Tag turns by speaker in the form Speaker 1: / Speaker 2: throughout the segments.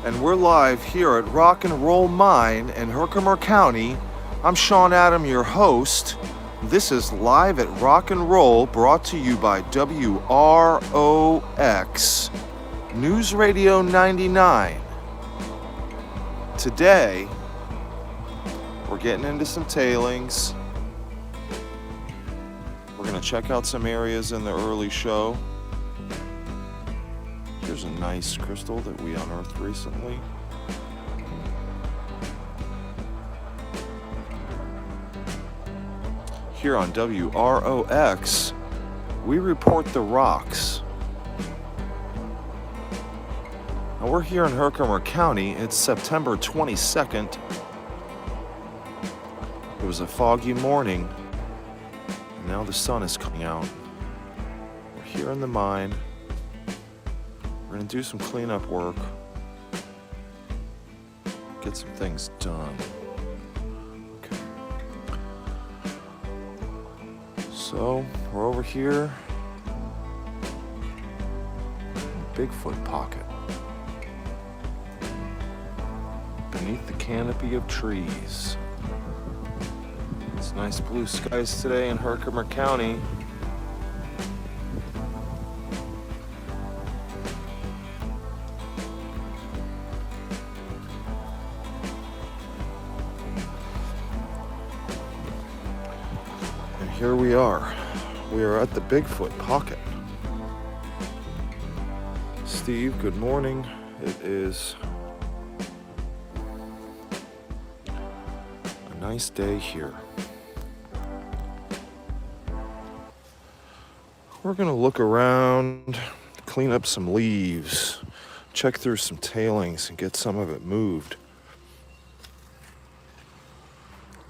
Speaker 1: and we're live here at Rock and Roll Mine in Herkimer County. I'm Sean Adam, your host. This is Live at Rock and Roll, brought to you by WROX News Radio 99. Today, we're getting into some tailings. We're going to check out some areas in the early show. Here's a nice crystal that we unearthed recently. Here on WROX, we report the rocks. Now we're here in Herkimer County. It's September 22nd. It was a foggy morning. And now the sun is coming out. We're here in the mine. We're gonna do some cleanup work. Get some things done. Okay. So, we're over here in the Bigfoot pocket. Beneath the canopy of trees. It's nice blue skies today in Herkimer County. And here we are. We are at the Bigfoot pocket. Steve, good morning. It is a nice day here. We're gonna look around, clean up some leaves, check through some tailings and get some of it moved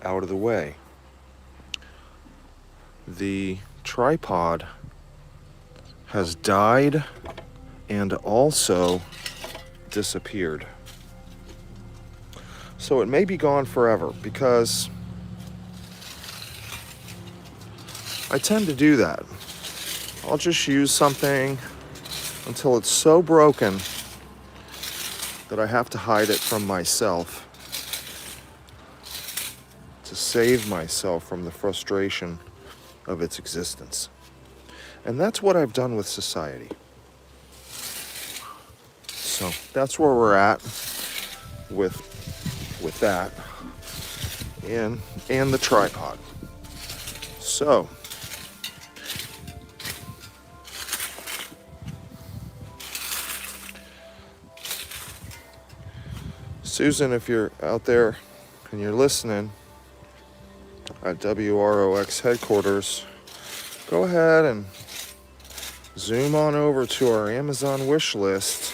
Speaker 1: out of the way. The tripod has died and also disappeared. So it may be gone forever because I tend to do that. I'll just use something until it's so broken that I have to hide it from myself to save myself from the frustration of its existence. And that's what I've done with society. So that's where we're at with that and the tripod. So Susan, if you're out there and you're listening at WROX headquarters, go ahead and zoom on over to our Amazon wish list.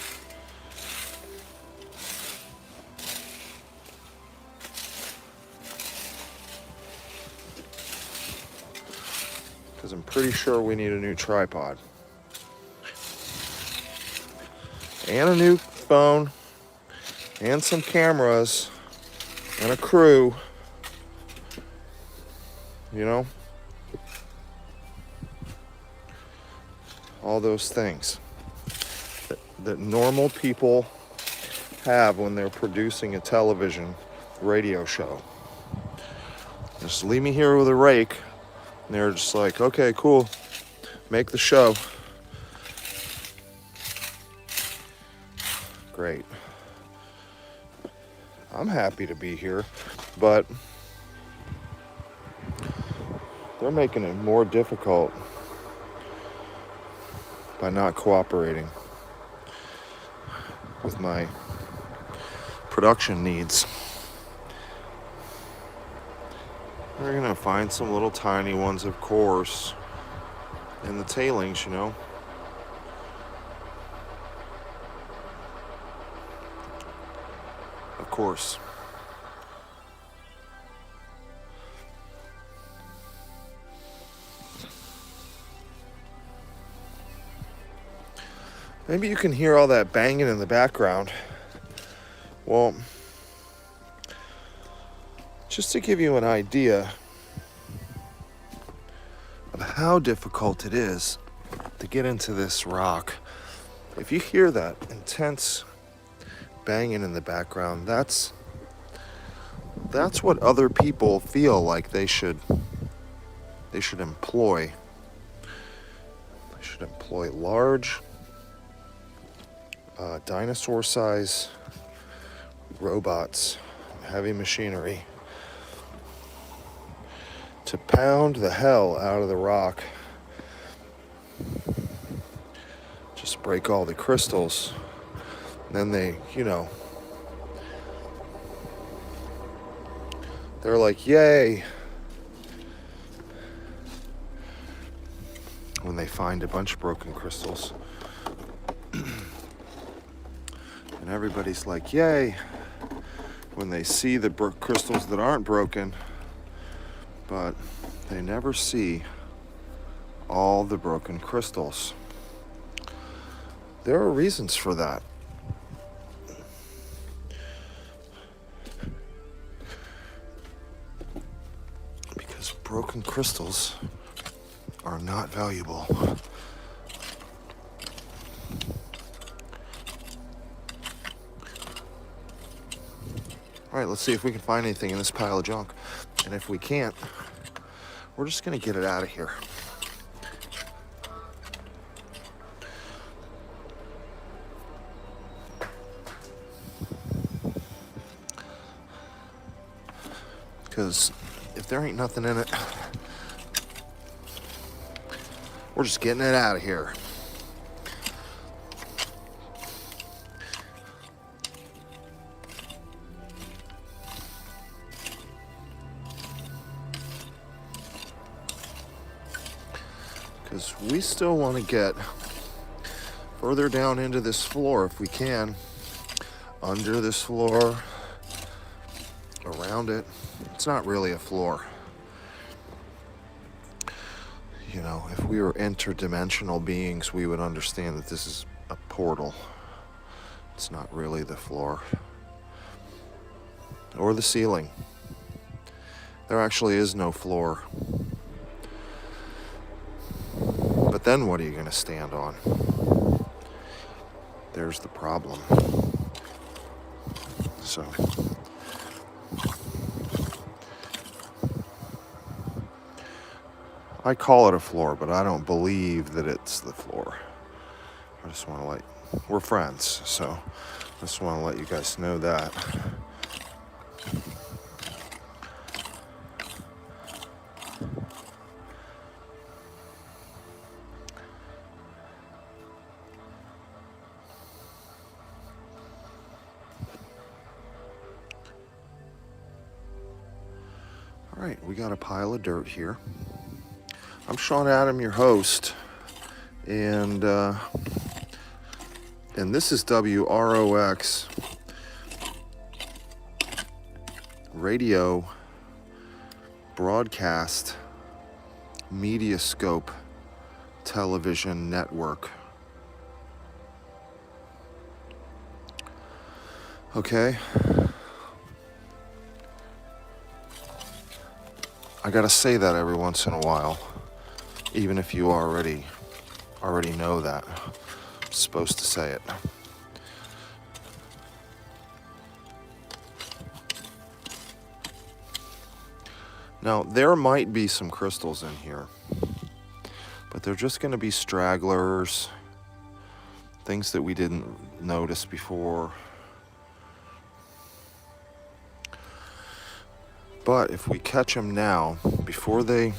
Speaker 1: Because I'm pretty sure we need a new tripod. And a new phone. And some cameras, and a crew, you know, all those things that normal people have when they're producing a television radio show. Just leave me here with a rake, and they're just like, okay, cool, make the show. Great. I'm happy to be here, but they're making it more difficult by not cooperating with my production needs. They're gonna find some little tiny ones, of course, in the tailings, you know. Of course. Maybe you can hear all that banging in the background. Well, just to give you an idea of how difficult it is to get into this rock, if you hear that intense banging in the background, that's what other people feel like they should employ. They should employ large, dinosaur-size robots, heavy machinery to pound the hell out of the rock. Just break all the crystals. Then they, they're like, yay, when they find a bunch of broken crystals. And everybody's like, yay, when they see the crystals that aren't broken, but they never see all the broken crystals. There are reasons for that. Because broken crystals are not valuable. All right, let's see if we can find anything in this pile of junk. And if we can't, we're just gonna get it out of here. Because if there ain't nothing in it, we're just getting it out of here. Because we still want to get further down into this floor if we can, under this floor, around it. It's not really a floor. If we were interdimensional beings, we would understand that this is a portal. It's not really the floor or the ceiling. There actually is no floor. But then what are you going to stand on? There's the problem. So I call it a floor, but I don't believe that it's the floor. I just want to we're friends, so I just want to let you guys know that. All right, we got a pile of dirt here. I'm Sean Adam, your host, and this is WROX radio broadcast Mediascope television network. Okay? I gotta say that every once in a while. Even if you already know that. I'm supposed to say it. Now, there might be some crystals in here, but they're just going to be stragglers, things that we didn't notice before. But if we catch them now, before they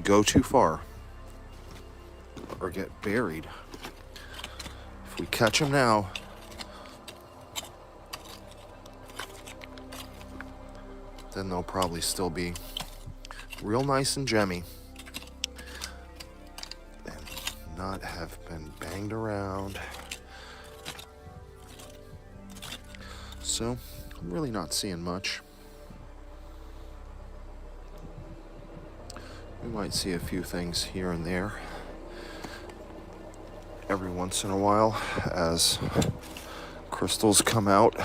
Speaker 1: go too far or get buried, if we catch them now, then they'll probably still be real nice and gemmy and not have been banged around. So I'm really not seeing much. We might see a few things here and there every once in a while as crystals come out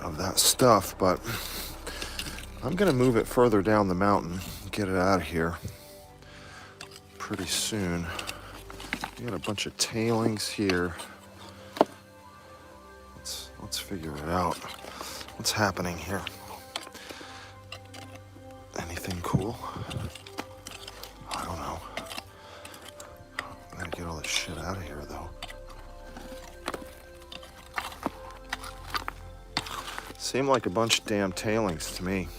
Speaker 1: of that stuff, but I'm gonna move it further down the mountain, get it out of here pretty soon. We got a bunch of tailings here, Let's figure it out. What's happening here? Anything cool? I don't know. I gotta get all this shit out of here, though. Seemed like a bunch of damn tailings to me.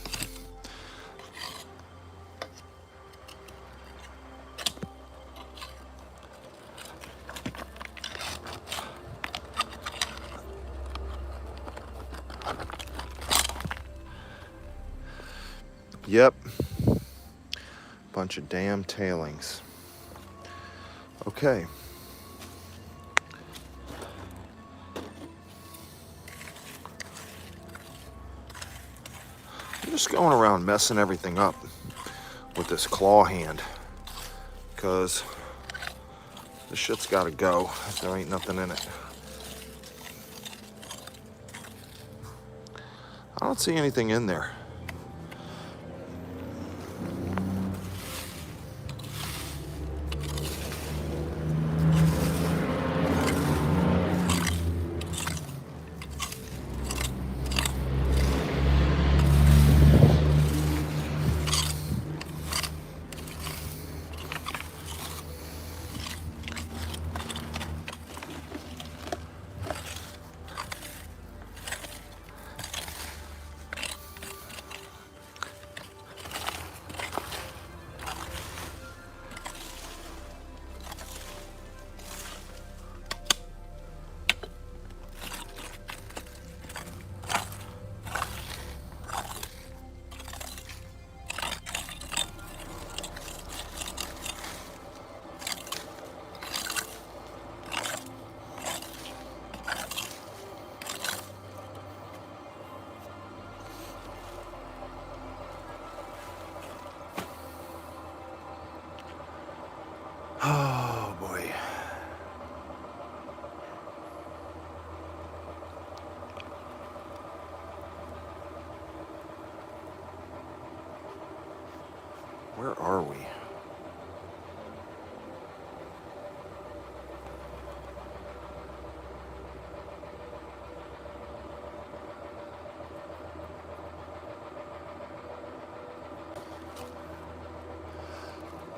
Speaker 1: Yep. Bunch of damn tailings. Okay. I'm just going around messing everything up with this claw hand, because this shit's gotta go if there ain't nothing in it. I don't see anything in there. Oh boy. Where are we?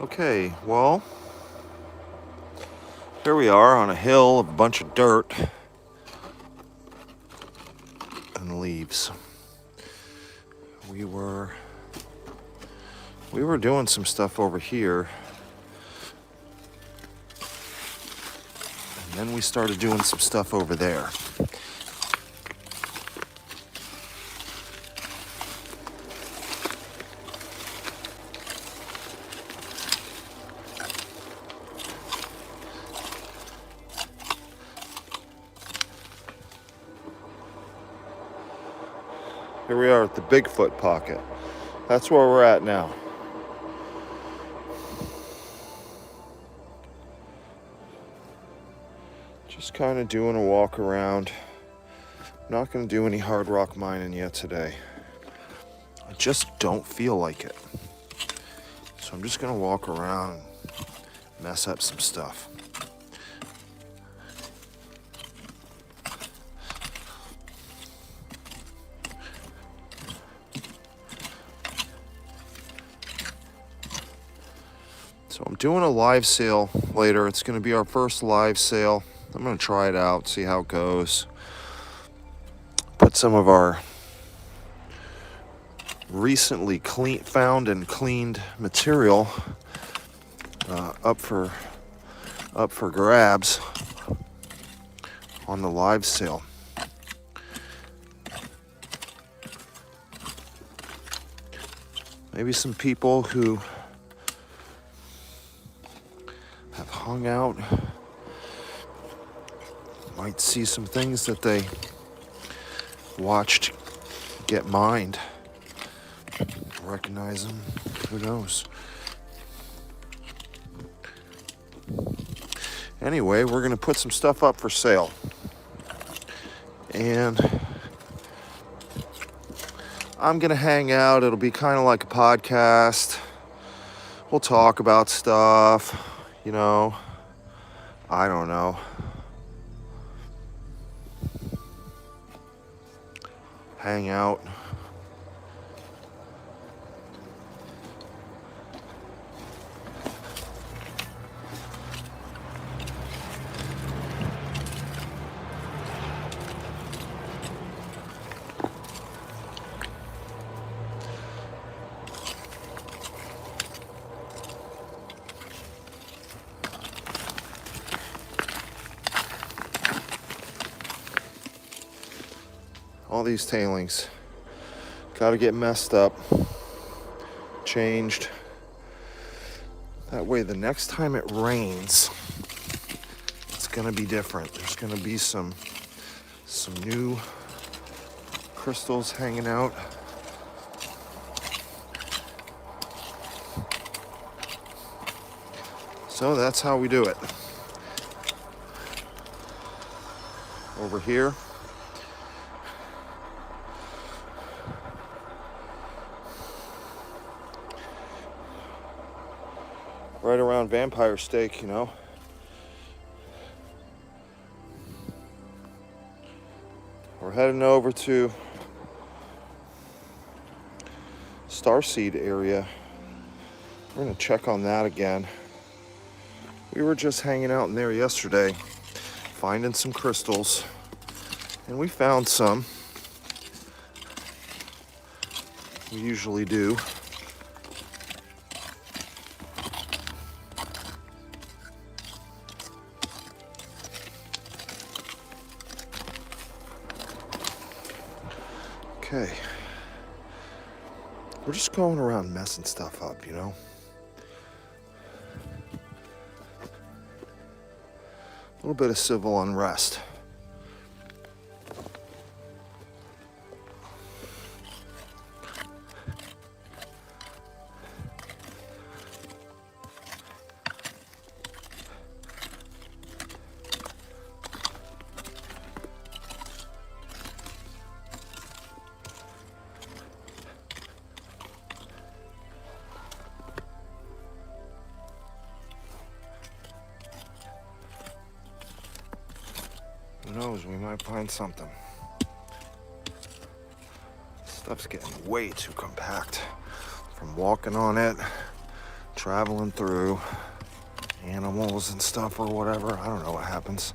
Speaker 1: Okay, well, here we are on a hill of a bunch of dirt and leaves. We were doing some stuff over here, and then we started doing some stuff over there. Here we are at the Bigfoot pocket. That's where we're at now. Just kind of doing a walk around. Not going to do any hard rock mining yet today. I just don't feel like it. So I'm just going to walk around and mess up some stuff. So I'm doing a live sale later. It's going to be our first live sale. I'm going to try it out, see how it goes. Put some of our recently found and cleaned material up for grabs on the live sale. Maybe some people who have hung out might see some things that they watched get mined. Recognize them. Who knows? Anyway, we're going to put some stuff up for sale. And I'm going to hang out. It'll be kind of like a podcast. We'll talk about stuff. You know, I don't know. hang out. All these tailings got to get messed up, changed. That way the next time it rains, it's gonna be different. There's gonna be some new crystals hanging out. So that's how we do it. Over here, right around Vampire Steak, you know. We're heading over to Starseed area. We're gonna check on that again. We were just hanging out in there yesterday, finding some crystals, and we found some. We usually do. Okay. We're just going around messing stuff up, you know? A little bit of civil unrest. Who knows, we might find something. Stuff's getting way too compact from walking on it, traveling through animals and stuff or whatever. I don't know what happens.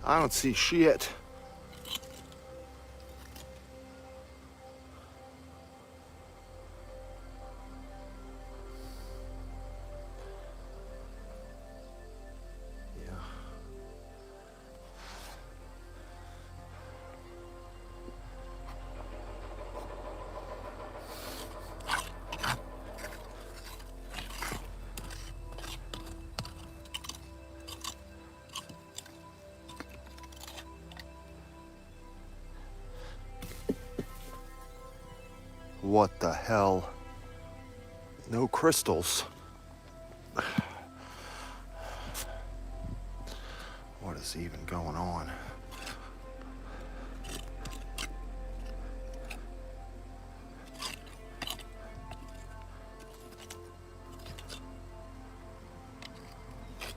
Speaker 1: I don't see shit. Yeah. What the hell? No crystals. What is even going on?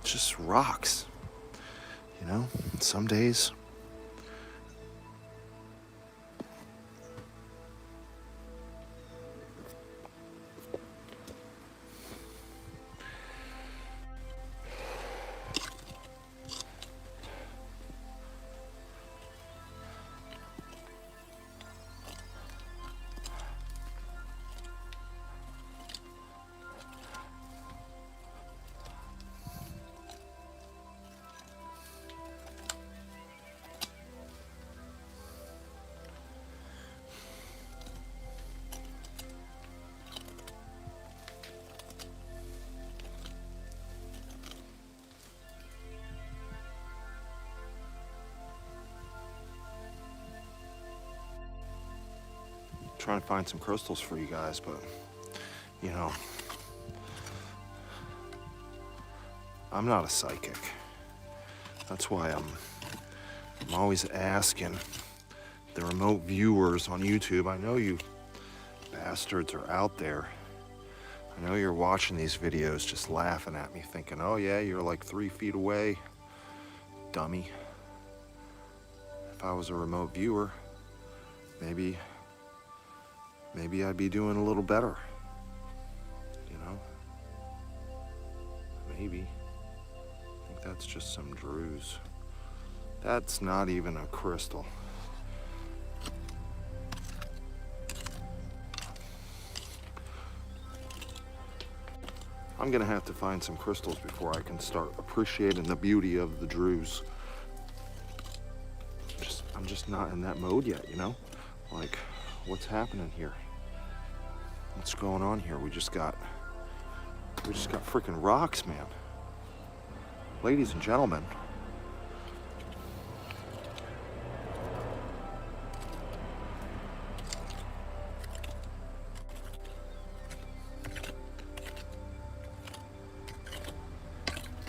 Speaker 1: Just rocks, you know? Some days trying to find some crystals for you guys, but you know, I'm not a psychic. That's why I'm always asking the remote viewers on YouTube. I know you bastards are out there. I know you're watching these videos just laughing at me thinking, oh yeah, you're like 3 feet away, dummy. If I was a remote viewer, maybe I'd be doing a little better, you know? Maybe. I think that's just some druze. That's not even a crystal. I'm gonna have to find some crystals before I can start appreciating the beauty of the druze. I'm just not in that mode yet, you know? Like, what's happening here? What's going on here? We just got freaking rocks, man. Ladies and gentlemen.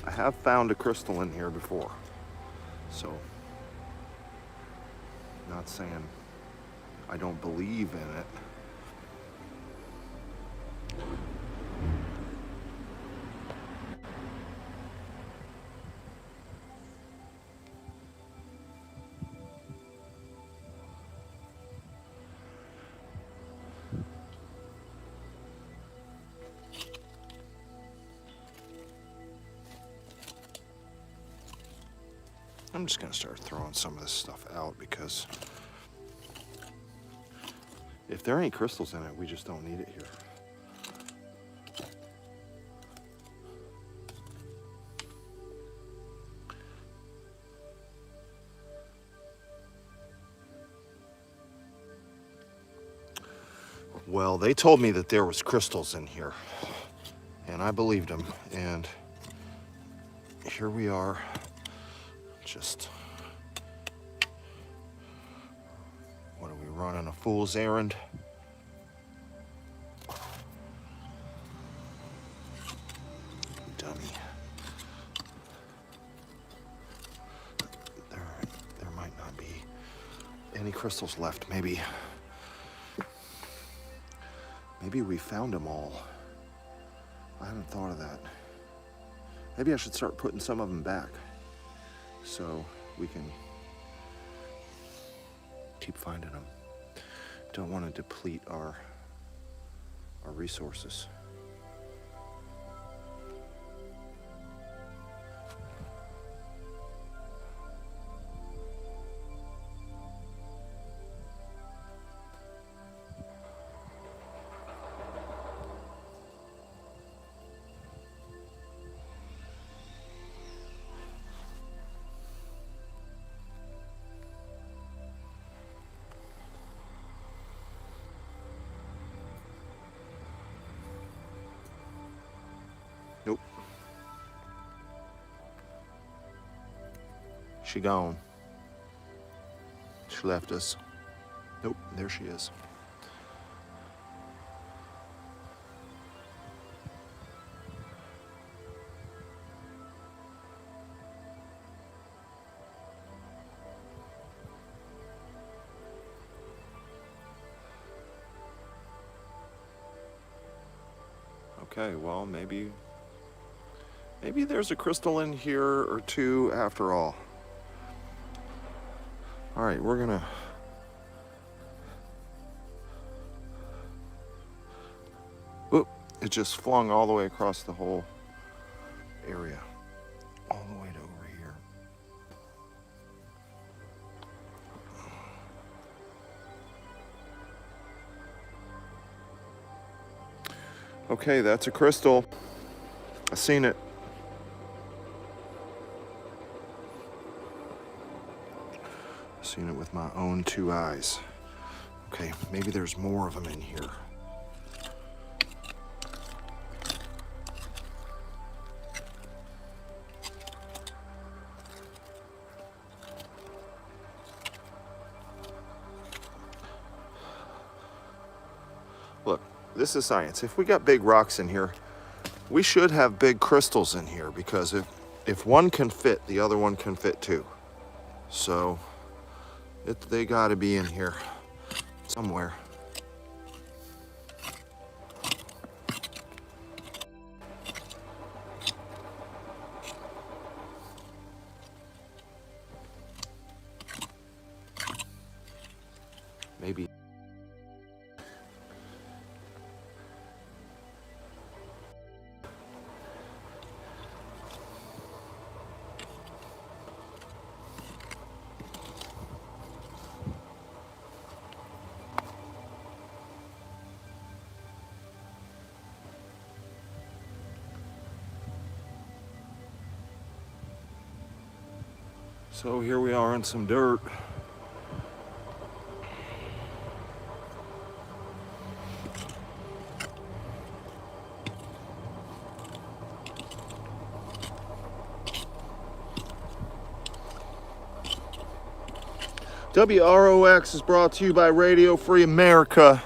Speaker 1: I have found a crystal in here before, so not saying I don't believe in it. I'm just gonna start throwing some of this stuff out because if there ain't crystals in it, we just don't need it here. Well, they told me that there was crystals in here, and I believed them, and here we are, just, what are we running, a fool's errand? Dummy. There might not be any crystals left. Maybe we found them all. I haven't thought of that. Maybe I should start putting some of them back so we can keep finding them. Don't want to deplete our resources. Nope. She gone. She left us. Nope, there she is. Okay, well, maybe there's a crystal in here or two after all. All right, we're gonna... Oop, it just flung all the way across the whole area. All the way to over here. Okay, that's a crystal. I seen it. Seen it with my own 2 eyes. Okay, maybe there's more of them in here. This is science. If we got big rocks in here, we should have big crystals in here, because if one can fit, the other one can fit too. So they got to be in here somewhere. Maybe. So here we are in some dirt. WROX is brought to you by Radio Free America.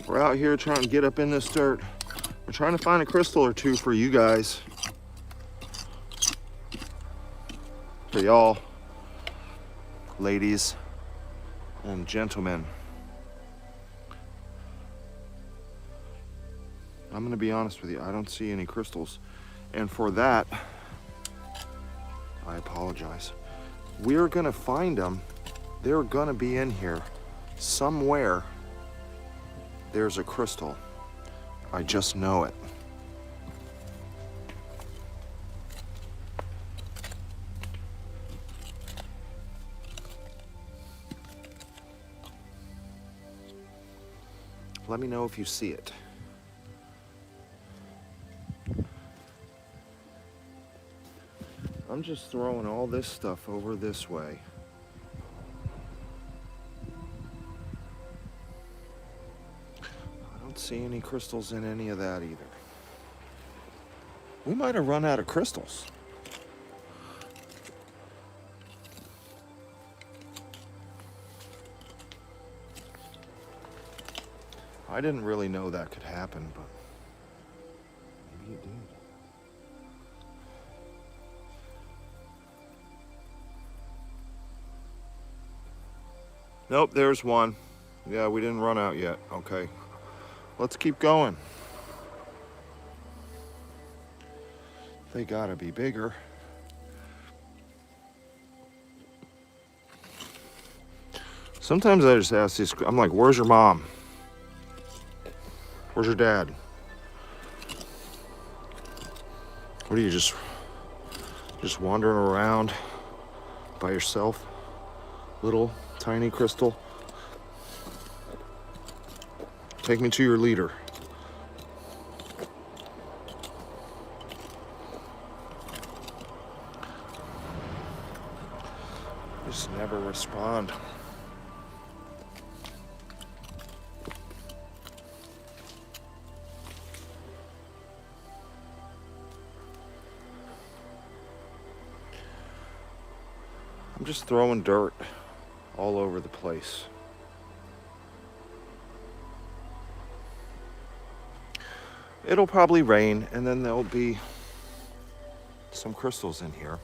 Speaker 1: We're out here trying to get up in this dirt. We're trying to find a crystal or two for you guys. For y'all, ladies and gentlemen. I'm gonna be honest with you, I don't see any crystals. And for that, I apologize. We're gonna find them. They're gonna be in here somewhere. There's a crystal. I just know it. Let me know if you see it. I'm just throwing all this stuff over this way. I don't see any crystals in any of that either. We might have run out of crystals. I didn't really know that could happen, but maybe it did. Nope, there's one. Yeah, we didn't run out yet. Okay, let's keep going. They gotta be bigger. Sometimes I just ask these, I'm like, where's your mom? Where's your dad? What are you, just wandering around by yourself? Little tiny crystal. Take me to your leader. Just never respond. I'm just throwing dirt all over the place. It'll probably rain, and then there'll be some crystals in here.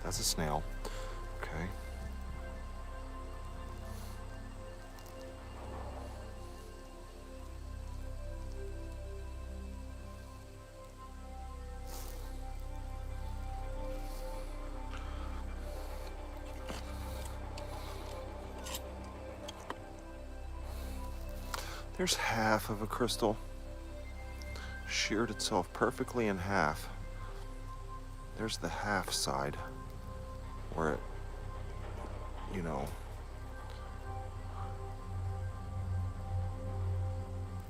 Speaker 1: That's a snail. Okay. There's half of a crystal. Sheared itself perfectly in half. There's the half side where it, you know,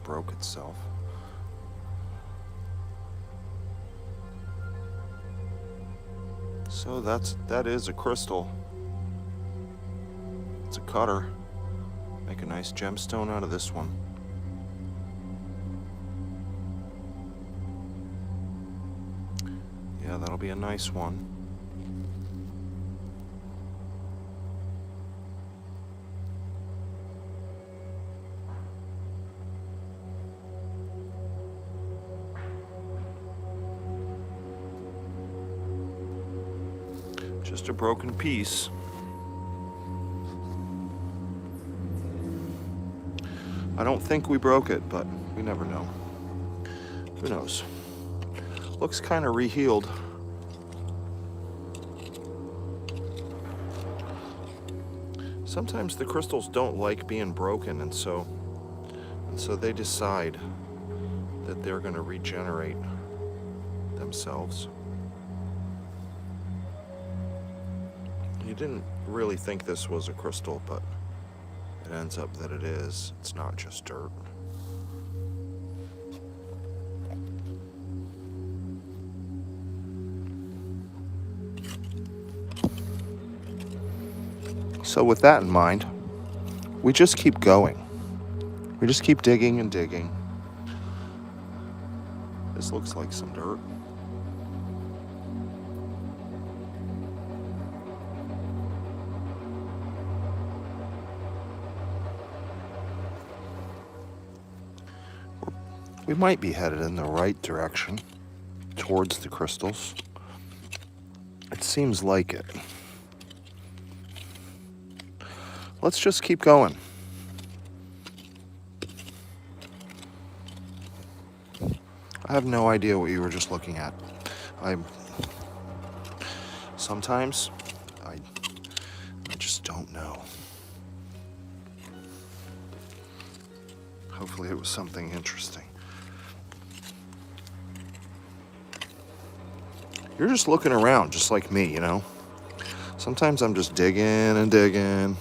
Speaker 1: broke itself. So that is a crystal. It's a cutter. Make a nice gemstone out of this one. Yeah, that'll be a nice one. Just a broken piece. I don't think we broke it, but we never know. Who knows? Looks kind of rehealed. Sometimes the crystals don't like being broken, and so they decide that they're going to regenerate themselves. You didn't really think this was a crystal, but it ends up that it is. It's not just dirt. So with that in mind, we just keep going. We just keep digging and digging. This looks like some dirt. We might be headed in the right direction towards the crystals. It seems like it. Let's just keep going. I have no idea what you were just looking at. Sometimes I just don't know. Hopefully it was something interesting. You're just looking around just like me, you know? Sometimes I'm just digging and digging,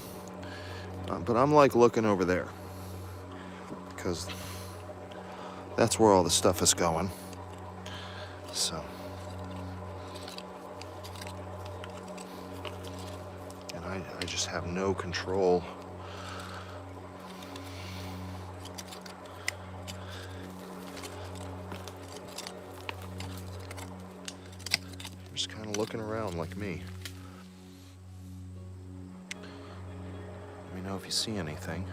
Speaker 1: but I'm like looking over there because that's where all the stuff is going. So, and I just have no control. Just kind of looking around like me. Let me know if you see anything.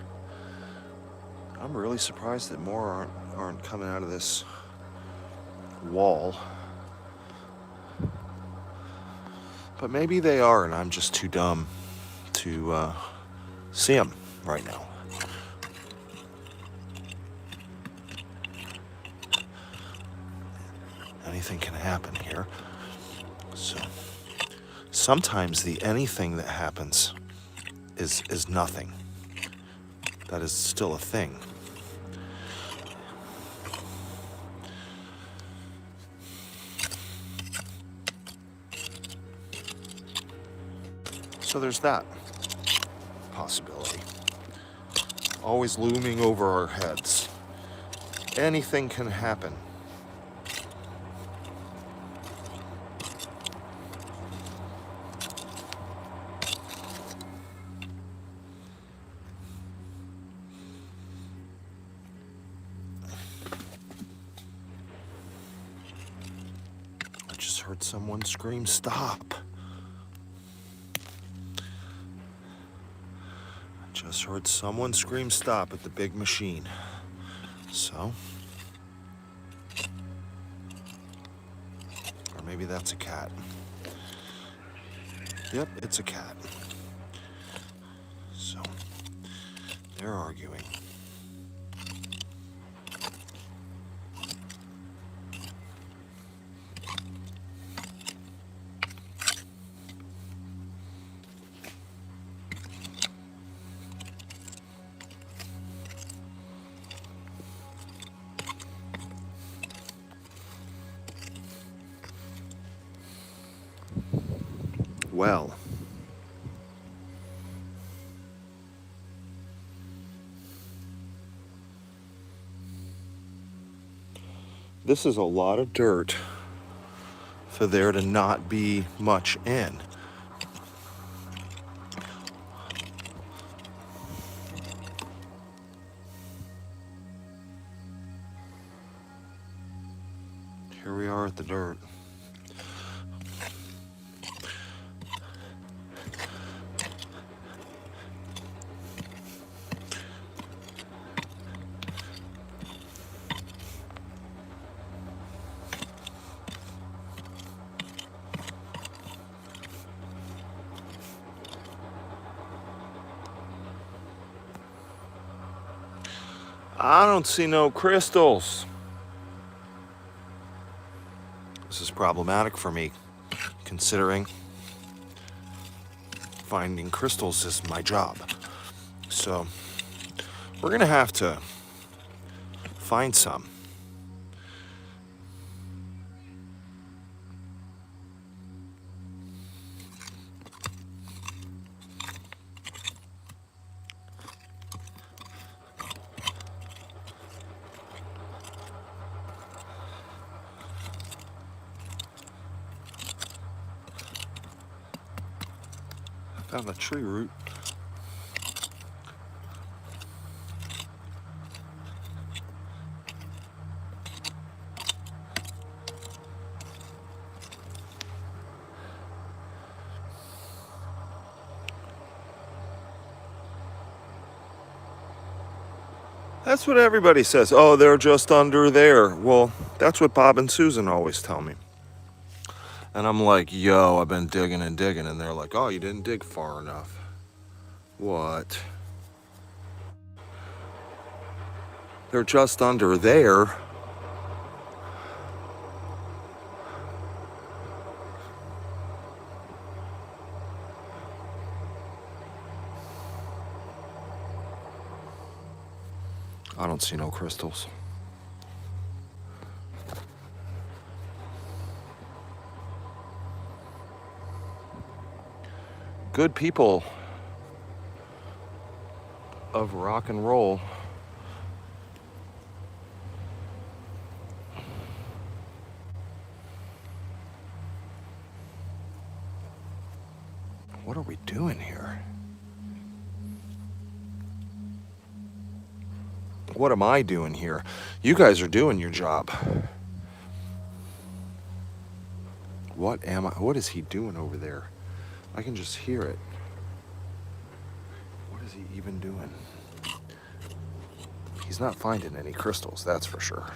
Speaker 1: I'm really surprised that more aren't coming out of this wall. But maybe they are, and I'm just too dumb to see them right now. Anything can happen here. So sometimes the anything that happens is nothing. That is still a thing. So there's that possibility. Always looming over our heads. Anything can happen. I just heard someone scream, "Stop!" Just heard someone scream stop at the big machine. So, or maybe that's a cat. Yep, it's a cat. So, they're arguing. Well, this is a lot of dirt for there to not be much in. Here we are at the dirt. I don't see no crystals. This is problematic for me, considering finding crystals is my job. So we're gonna have to find some. I found a tree root. That's what everybody says. Oh, they're just under there. Well, that's what Bob and Susan always tell me. And I'm like, yo, I've been digging and digging. And they're like, oh, you didn't dig far enough. What? They're just under there. I don't see no crystals. Good people of rock and roll what are we doing here? What am I doing here? You guys are doing your job. What is he doing over there? I can just hear it. What is he even doing? He's not finding any crystals, that's for sure.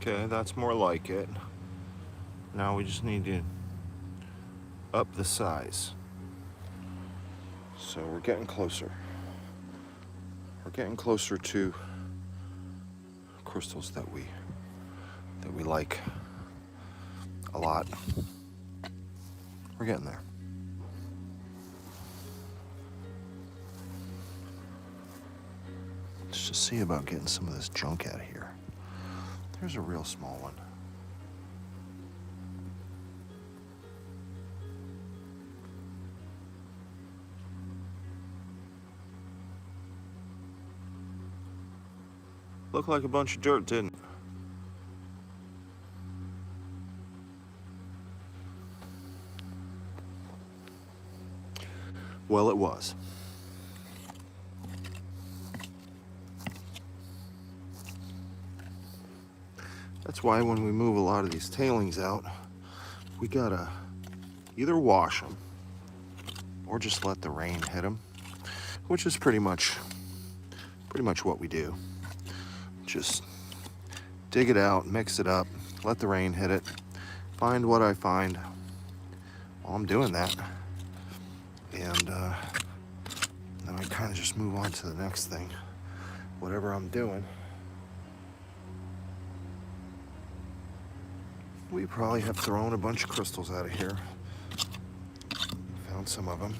Speaker 1: Okay, that's more like it. Now we just need to up the size. So we're getting closer. We're getting closer to crystals that we like a lot. We're getting there. Let's just see about getting some of this junk out of here. There's a real small one. Looked like a bunch of dirt, didn't it? Well, it was. That's why when we move a lot of these tailings out, we gotta either wash them or just let the rain hit them, which is pretty much what we do. Just dig it out, mix it up, let the rain hit it, find what I find while I'm doing that, and then I kind of just move on to the next thing, whatever I'm doing. We probably have thrown a bunch of crystals out of here. Found some of them.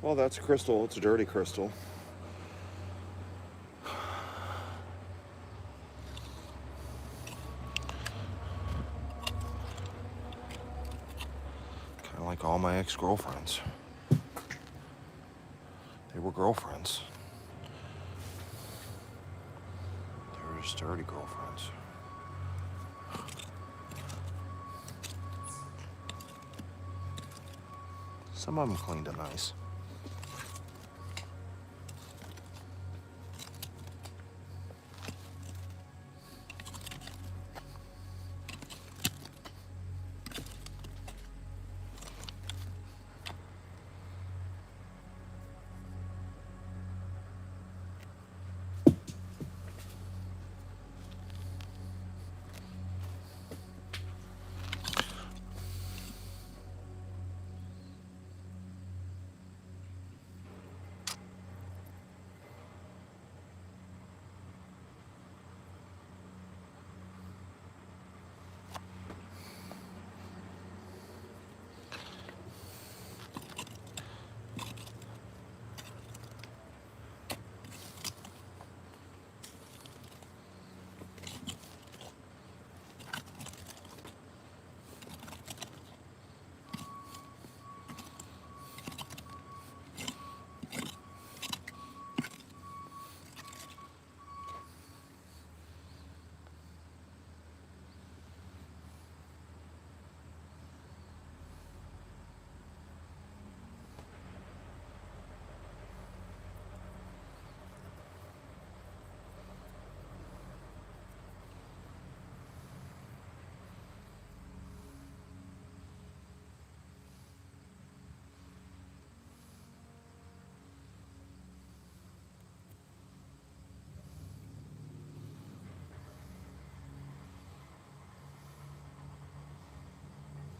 Speaker 1: Well, that's a crystal. It's a dirty crystal. Kind of like all my ex-girlfriends. They were girlfriends. They were just dirty girlfriends. Some of them cleaned it nice.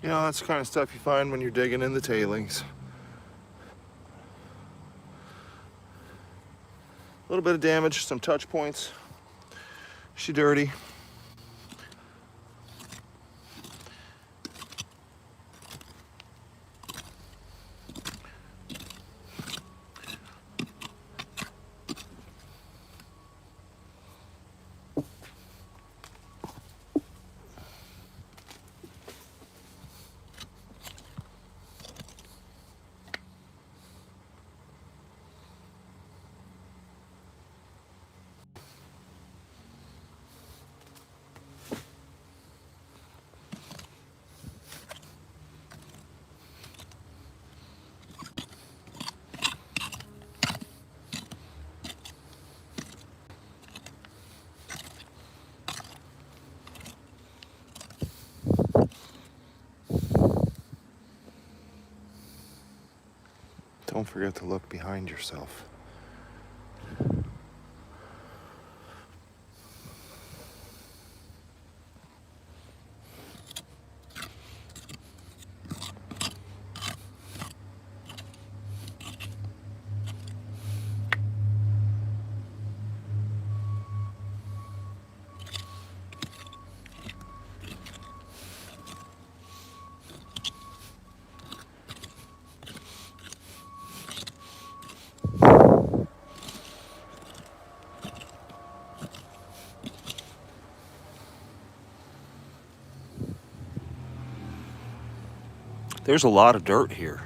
Speaker 1: You know, that's the kind of stuff you find when you're digging in the tailings. A little bit of damage, some touch points. She dirty. Don't forget to look behind yourself. There's a lot of dirt here.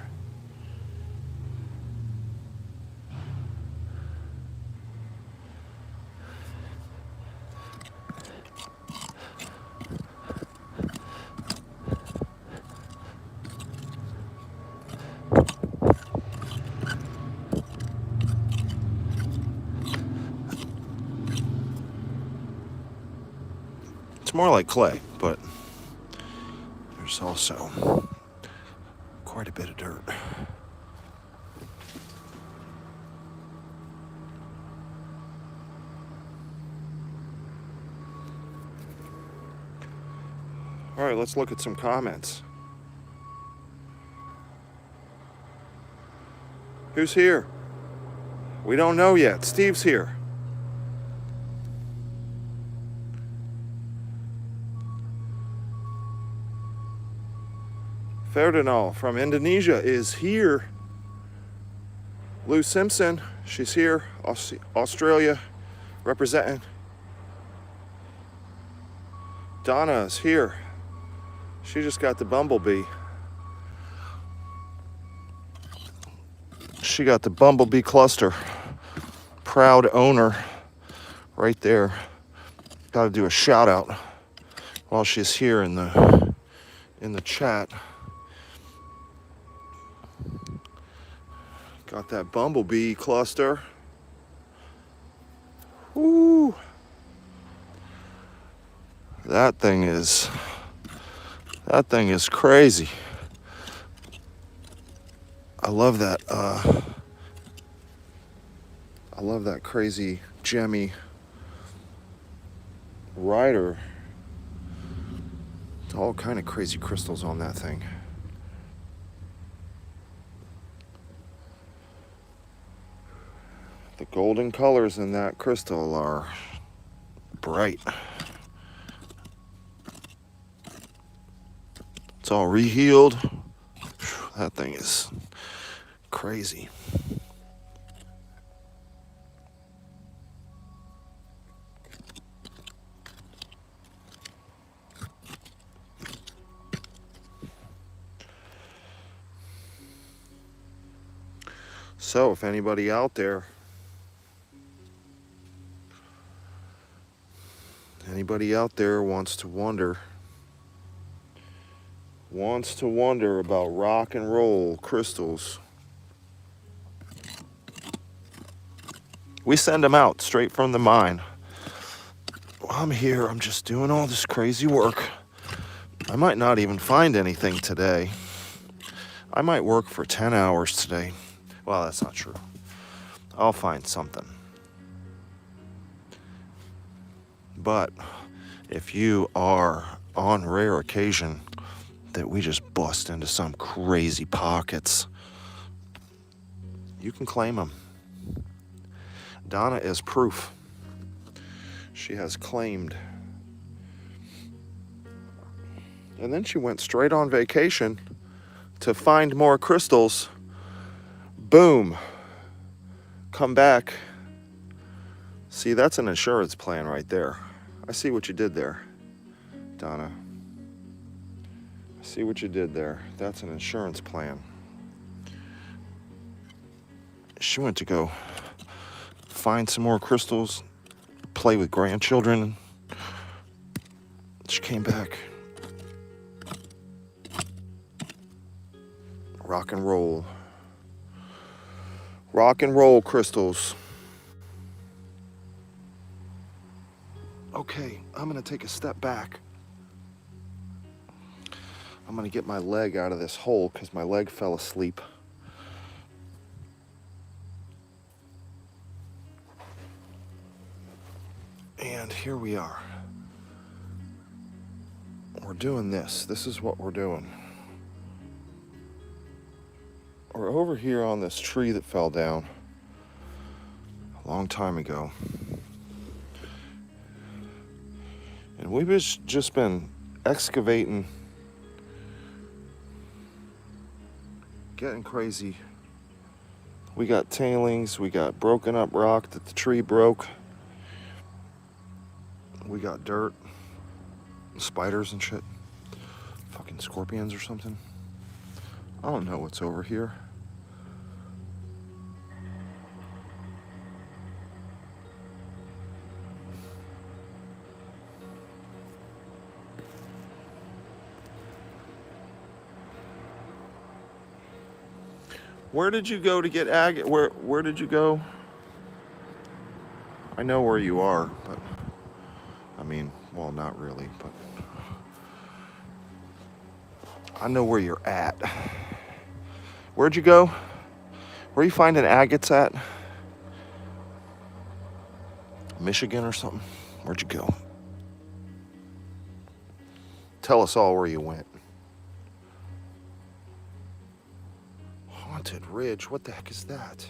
Speaker 1: It's more like clay, but there's also quite a bit of dirt. All right, let's look at some comments. Who's here? We don't know yet. Steve's here. Ferdinand from Indonesia is here. Lou Simpson, she's here. Australia representing. Donna is here. She just got the bumblebee. She got the bumblebee cluster. Proud owner right there. Got to do a shout out while she's here in the chat. Got that bumblebee cluster. Woo! That thing is crazy. I love that. I love that crazy gemmy rider. All kind of crazy crystals on that thing. The golden colors in that crystal are bright. It's all rehealed. That thing is crazy. So if anybody out there wants to wonder about rock and roll crystals, we send them out straight from the mine. Well, I'm here, I'm just doing all this crazy work. I might not even find anything today. I might work for 10 hours today. Well, that's not true. I'll find something. But if you are on rare occasion that we just bust into some crazy pockets, you can claim them. Donna is proof. She has claimed. And then she went straight on vacation to find more crystals. Boom. Come back. See, that's an insurance plan right there. I see what you did there, Donna. I see what you did there. That's an insurance plan. She went to go find some more crystals, play with grandchildren. She came back. Rock and roll. Rock and roll crystals. Okay, I'm gonna take a step back. I'm gonna get my leg out of this hole because my leg fell asleep. And here we are. We're doing this. This is what we're doing. We're over here on this tree that fell down a long time ago. And we've just been excavating, getting crazy. We got tailings, we got broken up rock that the tree broke. We got dirt, spiders and shit. Fucking scorpions or something. I don't know what's over here. Where did you go to get agate? Where did you go? I know where you are, but I mean, well, not really, but I know where you're at. Where'd you go? Where are you finding agates at? Michigan or something? Where'd you go? Tell us all where you went. Haunted Ridge, what the heck is that?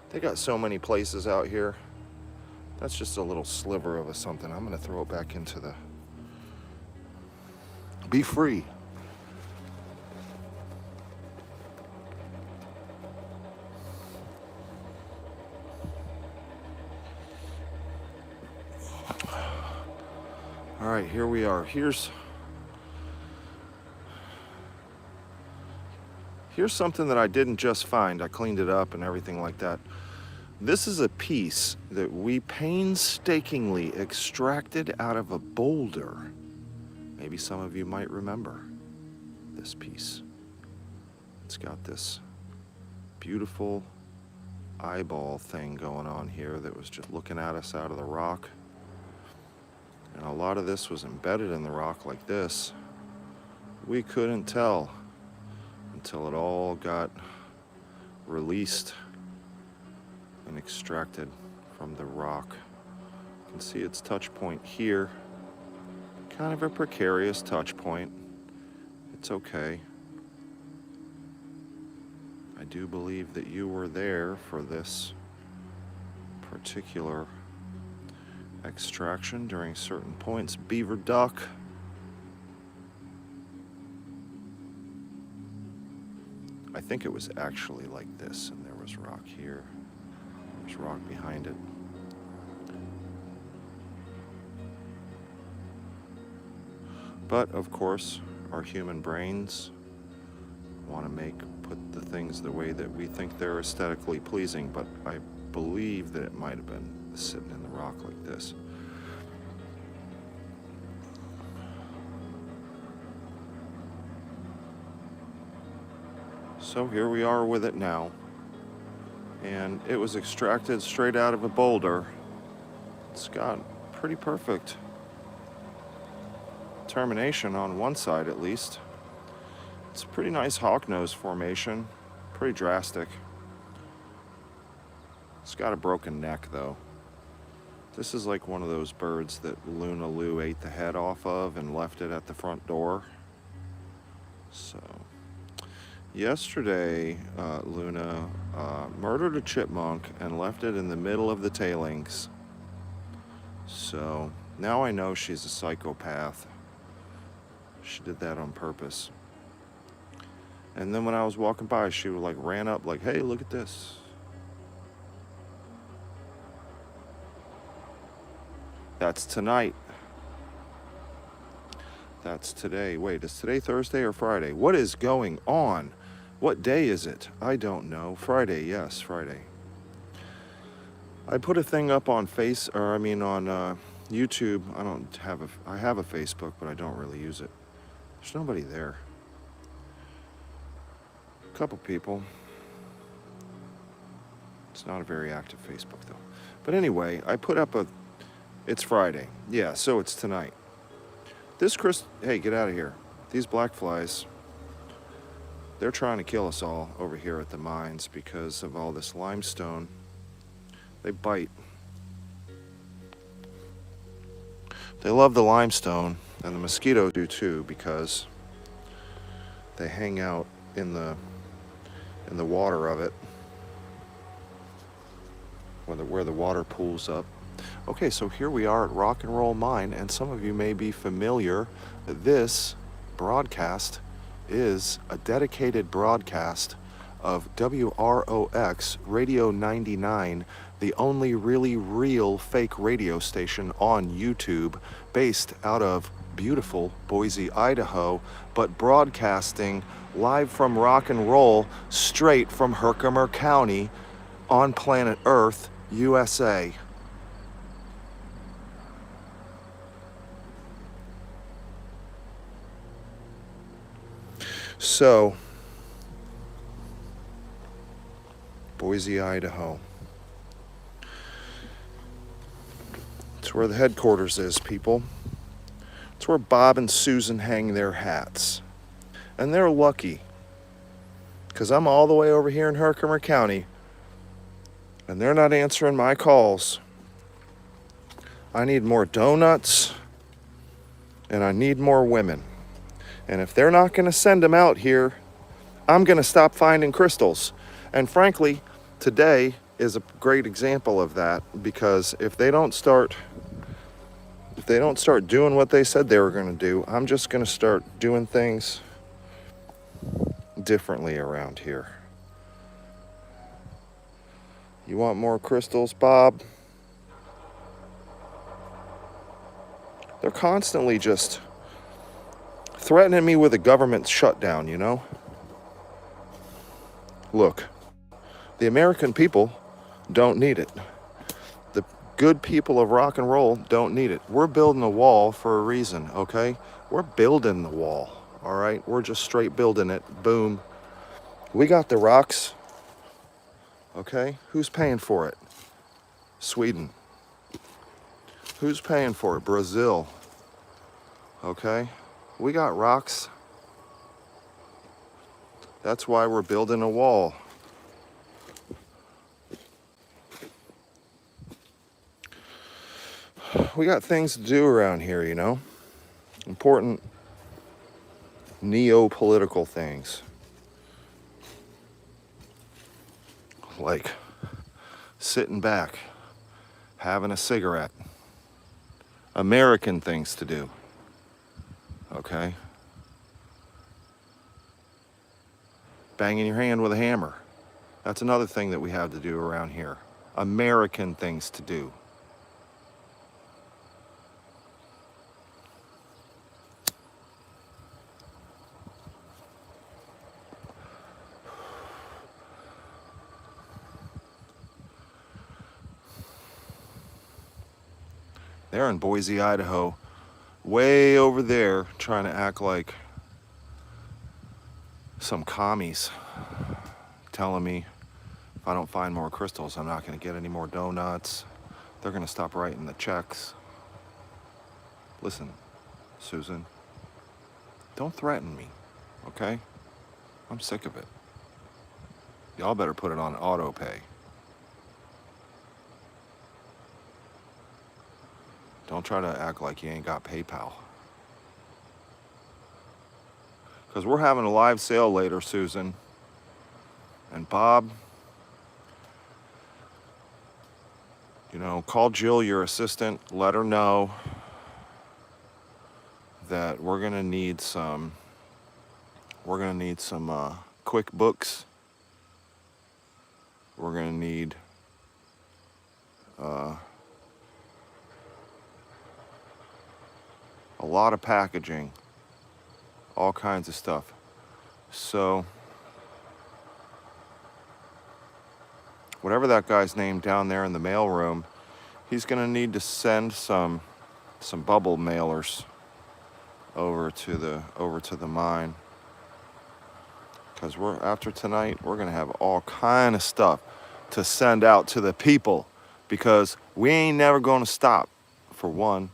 Speaker 1: They got so many places out here. That's just a little sliver of something. I'm gonna throw it back into the... Be free. All right, here we are. Here's something that I didn't just find. I cleaned it up and everything like that. This is a piece that we painstakingly extracted out of a boulder. Maybe some of you might remember this piece. It's got this beautiful eyeball thing going on here that was just looking at us out of the rock. And a lot of this was embedded in the rock like this. We couldn't tell until it all got released and extracted from the rock. You can see its touch point here. Kind of a precarious touch point. It's okay. I do believe that you were there for this particular extraction during certain points. Beaver duck. I think it was actually like this, and there was rock here. There's rock behind it. But of course, our human brains want to put the things the way that we think they're aesthetically pleasing, but I believe that it might have been sitting in the rock like this. So here we are with it now, and it was extracted straight out of a boulder. It's got pretty perfect termination on one side at least. It's a pretty nice hawknose formation, pretty drastic. It's got a broken neck though. This is like one of those birds that Luna Lou ate the head off of and left it at the front door. So, yesterday, Luna murdered a chipmunk and left it in the middle of the tailings. So, now I know she's a psychopath. She did that on purpose. And then when I was walking by, she like ran up like, hey, look at this. That's tonight. That's today. Wait, is today Thursday or Friday? What is going on? What day is it? I don't know. Friday, yes, Friday. I put a thing up on on YouTube. I have a Facebook, but I don't really use it. There's nobody there. A couple people. It's not a very active Facebook though. But anyway, I put up it's Friday. Yeah, so it's tonight. Hey, get out of here. These black flies, they're trying to kill us all over here at the mines because of all this limestone. They bite. They love the limestone, and the mosquitoes do too, because they hang out in the water of it, where the water pools up. Okay, so here we are at Rock and Roll Mine, and some of you may be familiar that this broadcast is a dedicated broadcast of WROX Radio 99, the only really real fake radio station on YouTube, based out of beautiful Boise, Idaho, but broadcasting live from rock and roll straight from Herkimer County on planet Earth, USA. So, Boise, Idaho. It's where the headquarters is, people. It's where Bob and Susan hang their hats. And they're lucky, because I'm all the way over here in Herkimer County, and they're not answering my calls. I need more donuts, and I need more women. And if they're not going to send them out here, I'm going to stop finding crystals. And frankly, today is a great example of that, because if they don't start doing what they said they were going to do, I'm just going to start doing things differently around here. You want more crystals, Bob? They're constantly just threatening me with a government shutdown, you know? Look, the American people don't need it. The good people of rock and roll don't need it. We're building a wall for a reason, okay? We're building the wall, all right? We're just straight building it. Boom. We got the rocks, okay? Who's paying for it? Sweden. Who's paying for it? Brazil. Okay? We got rocks. That's why we're building a wall. We got things to do around here, you know? Important neo-political things. Like sitting back, having a cigarette. American things to do. Okay? Banging your hand with a hammer. That's another thing that we have to do around here. American things to do. They're in Boise, Idaho, way over there, trying to act like some commies, telling me if I don't find more crystals, I'm not going to get any more donuts. They're going to stop writing the checks. Listen, Susan, don't threaten me, okay? I'm sick of it. Y'all better put it on auto pay. Don't try to act like you ain't got PayPal. Because we're having a live sale later, Susan. And Bob, you know, call Jill, your assistant, let her know that we're gonna need some QuickBooks. We're gonna need a lot of packaging, all kinds of stuff. So whatever that guy's name down there in the mail room, he's gonna need to send some bubble mailers over to the mine, because after tonight we're gonna have all kind of stuff to send out to the people, because we ain't never gonna stop, for one.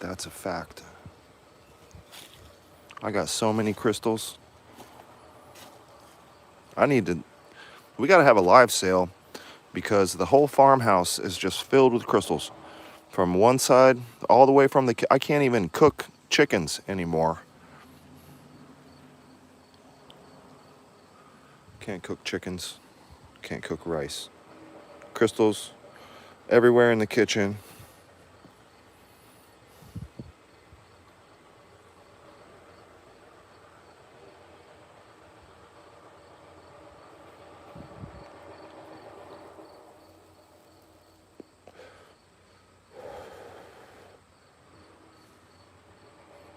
Speaker 1: That's a fact. I got so many crystals. We gotta have a live sale, because the whole farmhouse is just filled with crystals. From one side, all the way from I can't even cook chickens anymore. Can't cook chickens, can't cook rice. Crystals everywhere in the kitchen.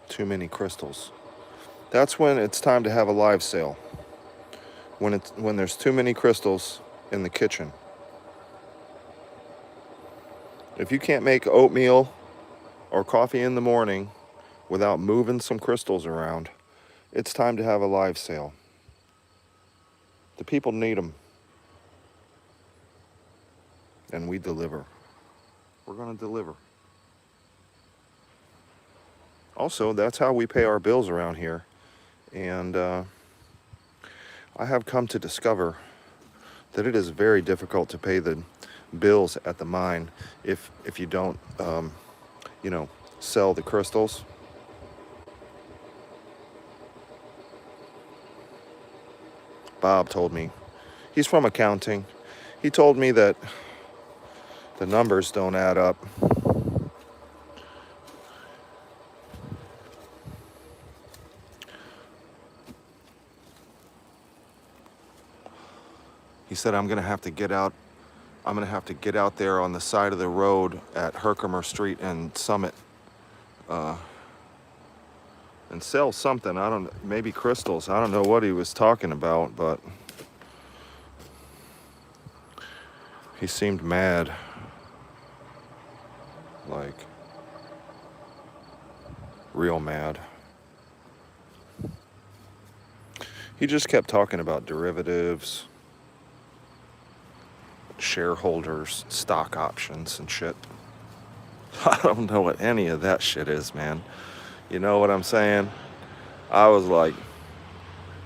Speaker 1: Too many crystals. That's when it's time to have a live sale. When there's too many crystals in the kitchen. If you can't make oatmeal or coffee in the morning without moving some crystals around, it's time to have a live sale. The people need them. And we deliver. We're going to deliver. Also, that's how we pay our bills around here. And I have come to discover that it is very difficult to pay the bills at the mine if you don't, sell the crystals. Bob told me. He's from accounting. He told me that the numbers don't add up. He said, I'm going to have to get out there on the side of the road at Herkimer Street and Summit and sell something. Maybe crystals. I don't know what he was talking about, but he seemed mad. Like, real mad. He just kept talking about derivatives, shareholders, stock options and shit. I don't know what any of that shit is, man. You know what I'm saying? I was like,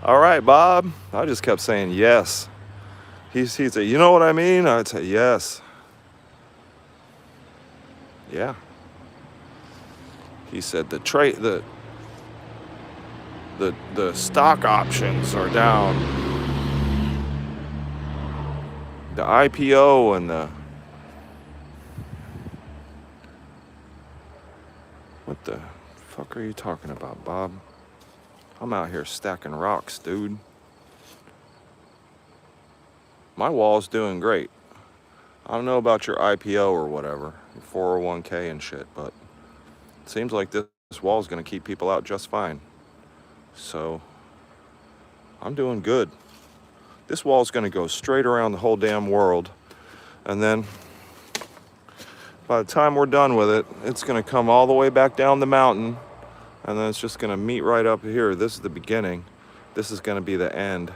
Speaker 1: all right, Bob. I just kept saying yes. He'd say, you know what I mean? I'd say yes. Yeah. He said the stock options are down. The IPO and what the fuck are you talking about, Bob? I'm out here stacking rocks, dude. My wall's doing great. I don't know about your IPO or whatever, your 401k and shit, but it seems like this wall's gonna keep people out just fine. So I'm doing good. This wall's gonna go straight around the whole damn world, and then by the time we're done with it, it's gonna come all the way back down the mountain, and then it's just gonna meet right up here. This is the beginning. This is gonna be the end.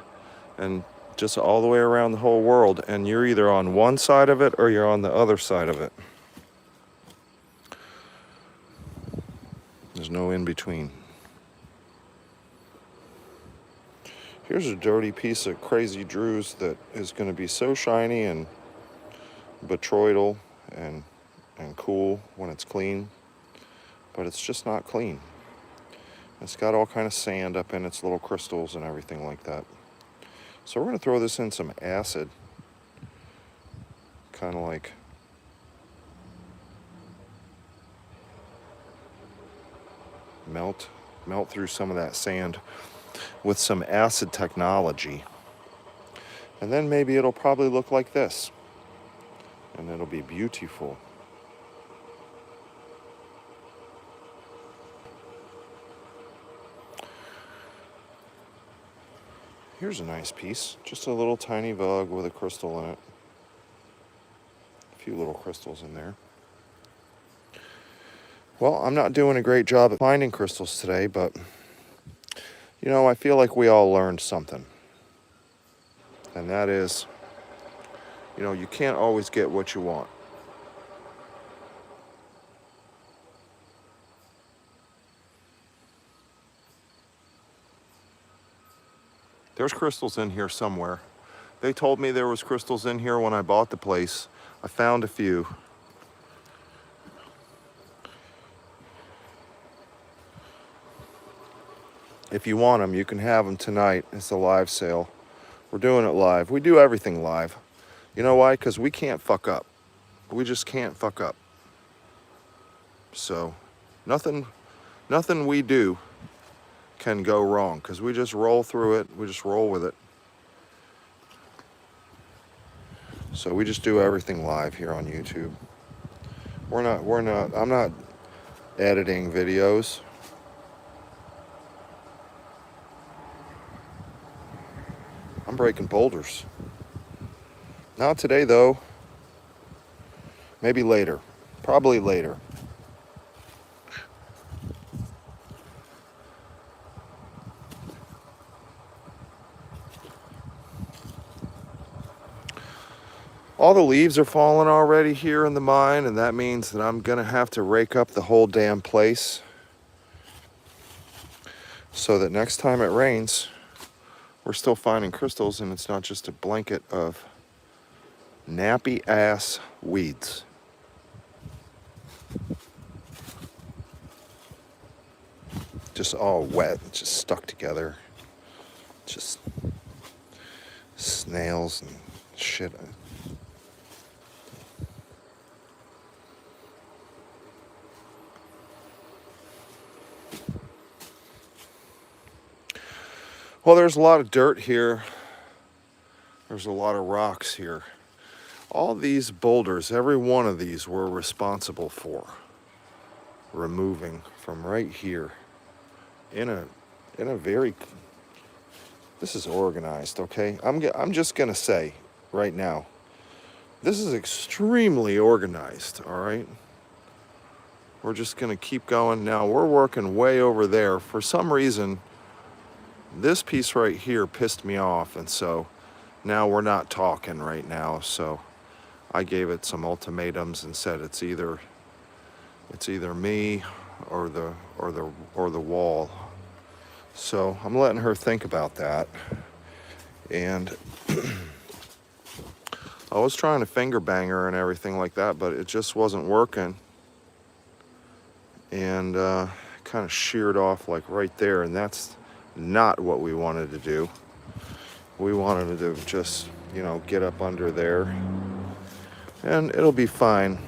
Speaker 1: And just all the way around the whole world, and you're either on one side of it or you're on the other side of it. There's no in between. Here's a dirty piece of crazy Drews that is going to be so shiny and botryoidal and cool when it's clean, but it's just not clean. It's got all kind of sand up in its little crystals and everything like that. So we're going to throw this in some acid, kind of like melt through some of that sand with some acid technology. And then maybe it'll probably look like this. And it'll be beautiful. Here's a nice piece. Just a little tiny bug with a crystal in it. A few little crystals in there. Well, I'm not doing a great job at finding crystals today, but you know, I feel like we all learned something. And that is, you know, you can't always get what you want. There's crystals in here somewhere. They told me there was crystals in here when I bought the place. I found a few. If you want them, you can have them tonight. It's a live sale. We're doing it live. We do everything live. You know why? Because we can't fuck up. We just can't fuck up. So nothing we do can go wrong because we just roll through it. We just roll with it. So we just do everything live here on YouTube. I'm not editing videos. I'm breaking boulders. Not today though. Maybe later. Probably later. All the leaves are falling already here in the mine, and that means that I'm gonna have to rake up the whole damn place so that next time it rains, we're still finding crystals and it's not just a blanket of nappy ass weeds. Just all wet, just stuck together. Just snails and shit. Well, there's a lot of dirt here. There's a lot of rocks here. All these boulders, every one of these we're responsible for removing from right here in a very, this is organized, okay? I'm just gonna say right now, this is extremely organized, all right? We're just gonna keep going. Now we're working way over there. For some reason, this piece right here pissed me off, and so now we're not talking right now. So I gave it some ultimatums and said it's either me or the wall. So I'm letting her think about that. And I was trying to finger bang her and everything like that, but it just wasn't working. And kind of sheared off like right there, and that's not what we wanted to do. We wanted to just, you know, get up under there and it'll be fine.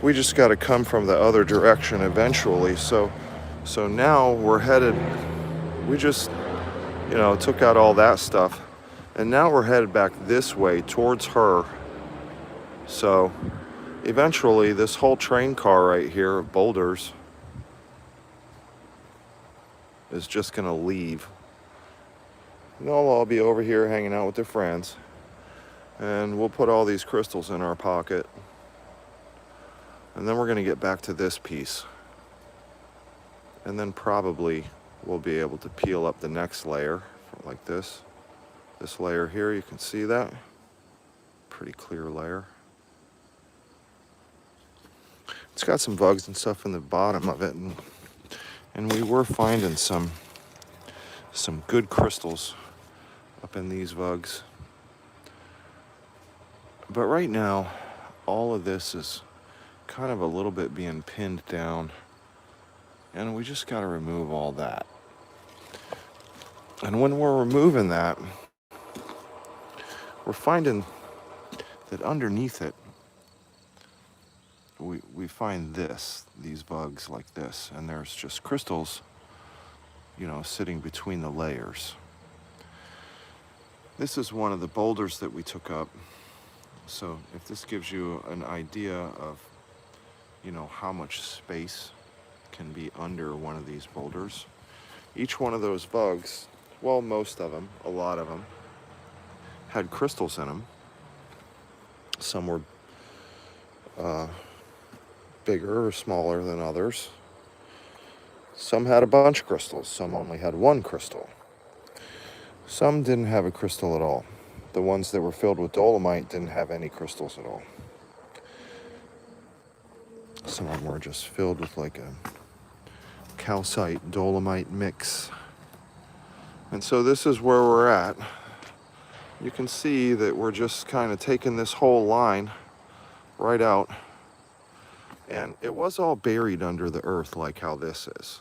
Speaker 1: We just got to come from the other direction eventually. So now we're headed, we just, you know, took out all that stuff and now we're headed back this way towards her. So eventually this whole train car right here of boulders is just gonna leave. And they'll all be over here hanging out with their friends. And we'll put all these crystals in our pocket. And then we're gonna get back to this piece. And then probably we'll be able to peel up the next layer like this. This layer here, you can see that. Pretty clear layer. It's got some bugs and stuff in the bottom of it, and we were finding some some good crystals up in these vugs. But right now, all of this is kind of a little bit being pinned down, and we just got to remove all that. And when we're removing that, we're finding that underneath it, we find these bugs like this, and there's just crystals, sitting between the layers. This is one of the boulders that we took up. So if this gives you an idea of, how much space can be under one of these boulders, each one of those bugs, well, most of them, a lot of them, had crystals in them. Some were bigger or smaller than others. Some had a bunch of crystals. Some only had one crystal. Some didn't have a crystal at all. The ones that were filled with dolomite didn't have any crystals at all. Some of them were just filled with like a calcite dolomite mix. And so this is where we're at. You can see that we're just kind of taking this whole line right out. And it was all buried under the earth like how this is.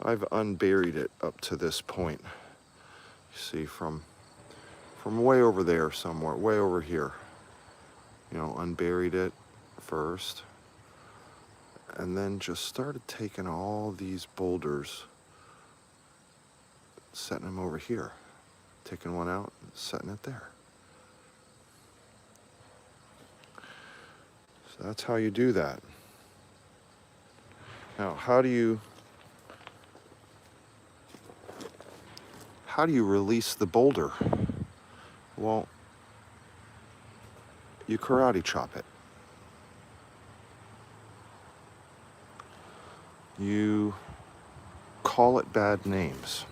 Speaker 1: I've unburied it up to this point. You see, from way over there somewhere, way over here. Unburied it first. And then just started taking all these boulders, setting them over here. Taking one out, setting it there. So that's how you do that. Now, how do you release the boulder? Well, you karate chop it. You call it bad names.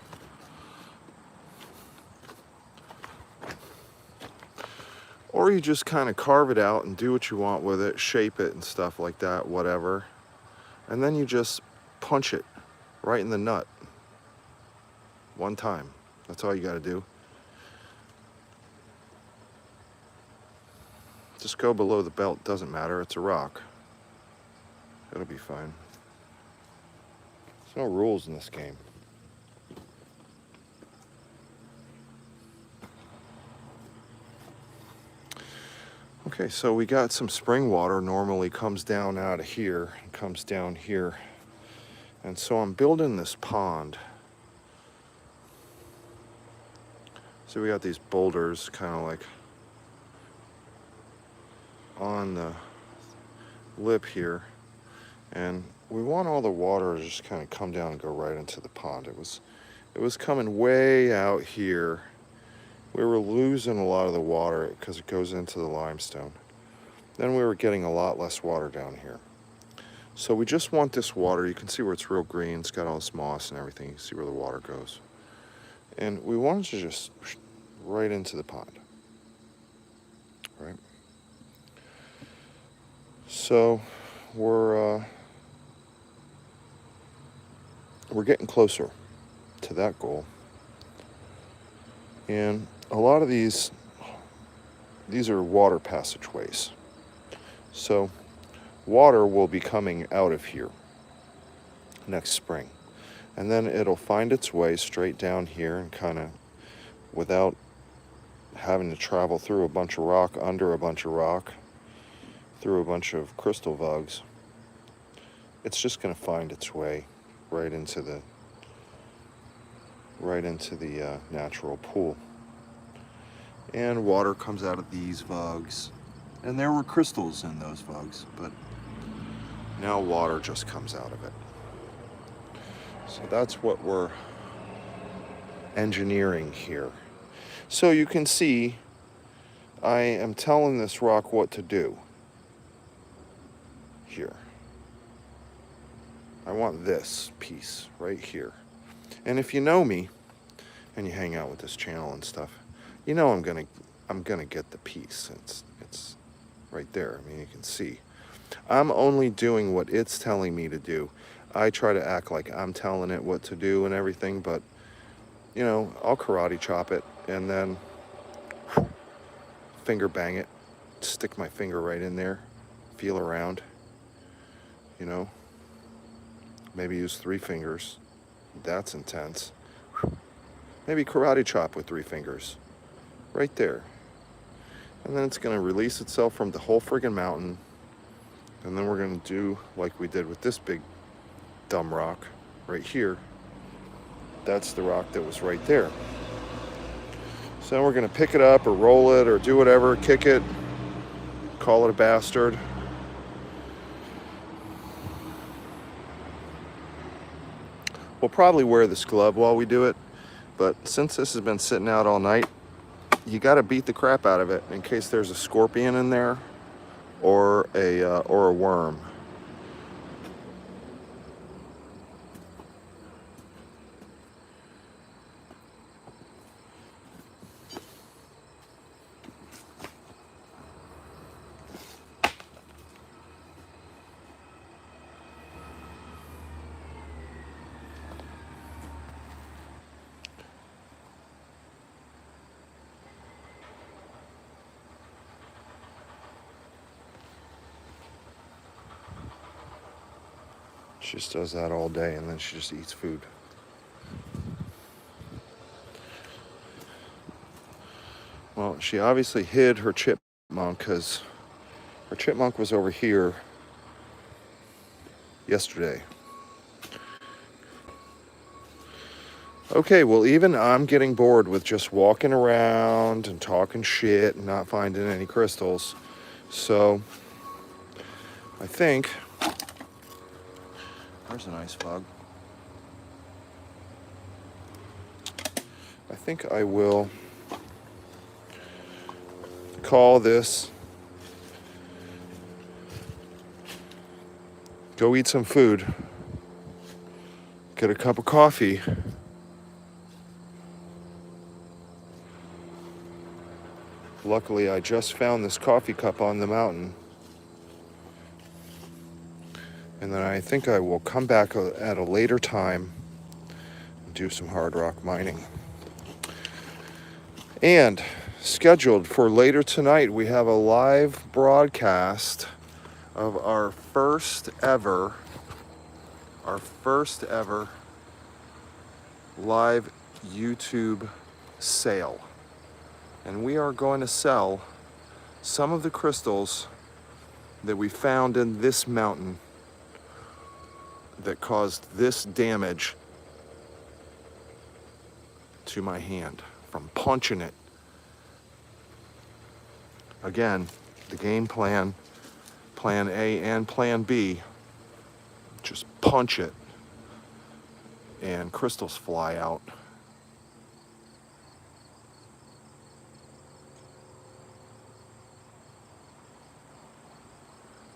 Speaker 1: Or you just kind of carve it out and do what you want with it, shape it and stuff like that, whatever. And then you just punch it right in the nut. One time. That's all you got to do. Just go below the belt, doesn't matter, it's a rock. It'll be fine. There's no rules in this game. Okay, so we got some spring water, normally comes down out of here, and comes down here. And so I'm building this pond. So we got these boulders kind of like on the lip here. And we want all the water to just kind of come down and go right into the pond. It was coming way out here. We were losing a lot of the water because it goes into the limestone. Then we were getting a lot less water down here. So we just want this water. You can see where it's real green. It's got all this moss and everything. You can see where the water goes. And we wanted to just right into the pond. Right? So we're getting closer to that goal. And a lot of these are water passageways. So water will be coming out of here next spring. And then it'll find its way straight down here and kind of, without having to travel through a bunch of rock, under a bunch of rock, through a bunch of crystal vugs, it's just going to find its way right into the natural pool. And water comes out of these vugs. And there were crystals in those vugs, but now water just comes out of it. So that's what we're engineering here. So you can see, I am telling this rock what to do here. I want this piece right here. And if you know me, and you hang out with this channel and stuff, you know I'm gonna get the piece. It's right there. I mean, you can see. I'm only doing what it's telling me to do. I try to act like I'm telling it what to do and everything, but you know, I'll karate chop it and then finger bang it, stick my finger right in there, feel around, you know, maybe use 3 fingers. That's intense. Maybe karate chop with 3 fingers, right there. And then it's gonna release itself from the whole friggin' mountain. And then we're gonna do like we did with this big dumb rock right here. That's the rock that was right there. So we're gonna pick it up or roll it or do whatever, kick it, call it a bastard. We'll probably wear this glove while we do it, but since this has been sitting out all night, you gotta beat the crap out of it in case there's a scorpion in there or a worm. She just does that all day and then she just eats food. Well, she obviously hid her chipmunk because her chipmunk was over here yesterday. Okay, well, even I'm getting bored with just walking around and talking shit and not finding any crystals. So I think there's a nice fog. I think I will call this, go eat some food, get a cup of coffee, luckily I just found this coffee cup on the mountain, and then I think I will come back at a later time and do some hard rock mining. And scheduled for later tonight, we have a live broadcast of our first ever live YouTube sale. And we are going to sell some of the crystals that we found in this mountain that caused this damage to my hand from punching it. Again, the game plan, plan A and plan B, just punch it and crystals fly out.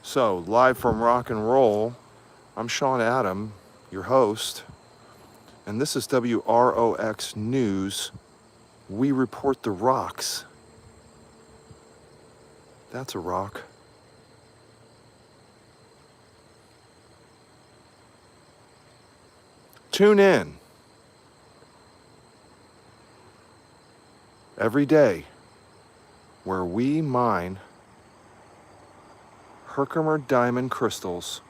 Speaker 1: So, live from Rock and Roll, I'm Sean Adam, your host, and this is WROX News. We report the rocks. That's a rock. Tune in every day where we mine Herkimer diamond crystals.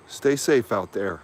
Speaker 1: Stay safe out there.